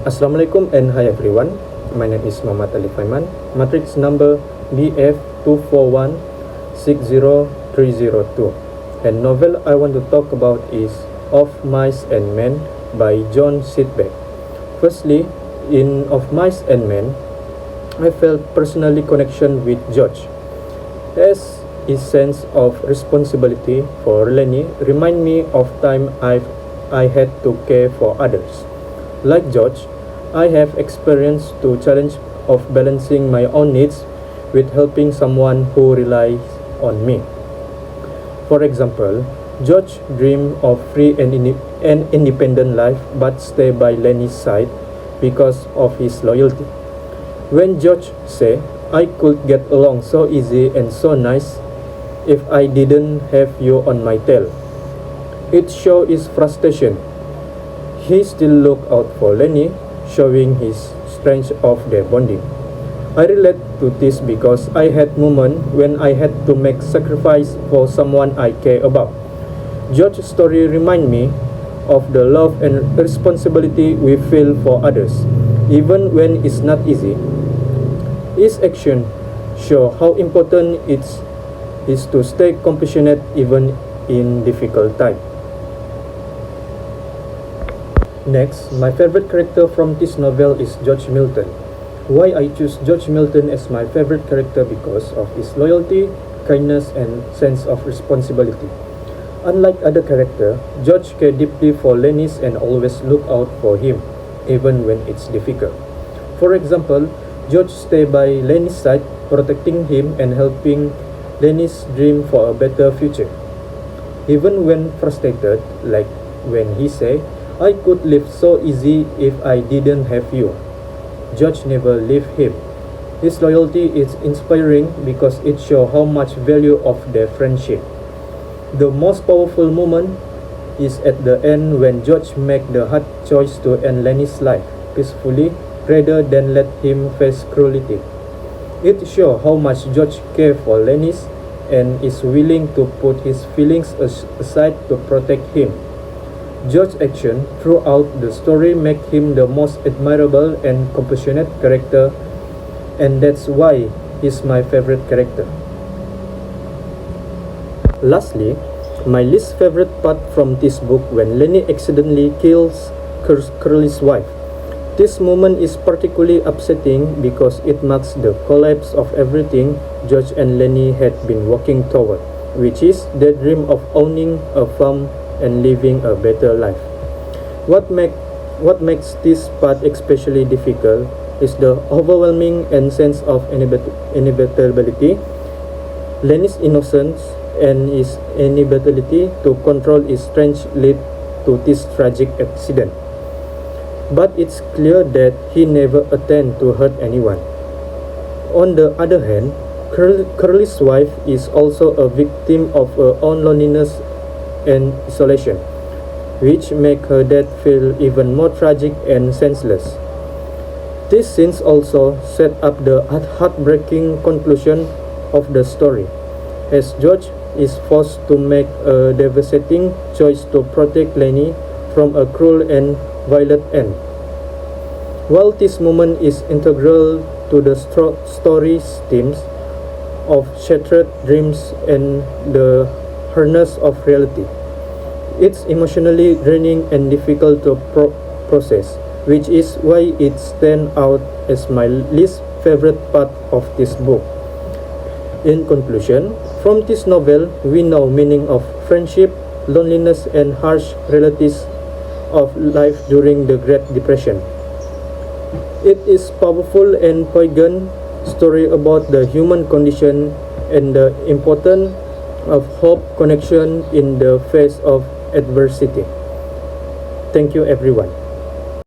Assalamualaikum and hi everyone. My name is Muhammad Ali Faiman. Matrix number BF241-60302. And novel I want to talk about is Of Mice and Men by John Sitbeck. Firstly, in Of Mice and Men, I felt personally connection with George, as his sense of responsibility for Lenny remind me of time I had to care for others. Like George, I have experienced the challenge of balancing my own needs with helping someone who relies on me. For example, George dreamed of free and independent life but stay by Lenny's side because of his loyalty. When George said, "I could get along so easy and so nice if I didn't have you on my tail," it showed his frustration. He still looked out for Lenny, showing his strength of their bonding. I relate to this because I had moments when I had to make sacrifice for someone I care about. George's story reminds me of the love and responsibility we feel for others, even when it's not easy. His actions show how important it is to stay compassionate even in difficult times. Next, my favorite character from this novel is George Milton. Why I choose George Milton as my favorite character because of his loyalty, kindness, and sense of responsibility. Unlike other characters, George cared deeply for Lenny and always looked out for him, even when it's difficult. For example, George stayed by Lenny's side, protecting him and helping Lenny's dream for a better future. Even when frustrated, like when he said, "I could live so easy if I didn't have you," George never left him. His loyalty is inspiring because it shows how much value of their friendship. The most powerful moment is at the end when George makes the hard choice to end Lenny's life peacefully rather than let him face cruelty. It shows how much George cares for Lenny and is willing to put his feelings aside to protect him. George's action throughout the story make him the most admirable and compassionate character, and that's why he's my favorite character. Lastly, my least favorite part from this book when Lenny accidentally kills Curly's wife. This moment is particularly upsetting because it marks the collapse of everything George and Lenny had been working toward, which is their dream of owning a farm and living a better life. What makes this part especially difficult is the overwhelming and sense of inevitability. Lenny's innocence and his inability to control his strength lead to this tragic accident. But it's clear that he never intended to hurt anyone. On the other hand, Curly's wife is also a victim of her own loneliness and isolation, which make her death feel even more tragic and senseless. These scenes also set up the heartbreaking conclusion of the story, as George is forced to make a devastating choice to protect Lenny from a cruel and violent end. While this moment is integral to the story's themes of shattered dreams and the harness of reality, it's emotionally draining and difficult to process, which is why it stands out as my least favorite part of this book. In conclusion, from this novel, we know meaning of friendship, loneliness, and harsh realities of life during the Great Depression. It is powerful and poignant story about the human condition and the importance of hope, connection in the face of adversity. Thank you, everyone.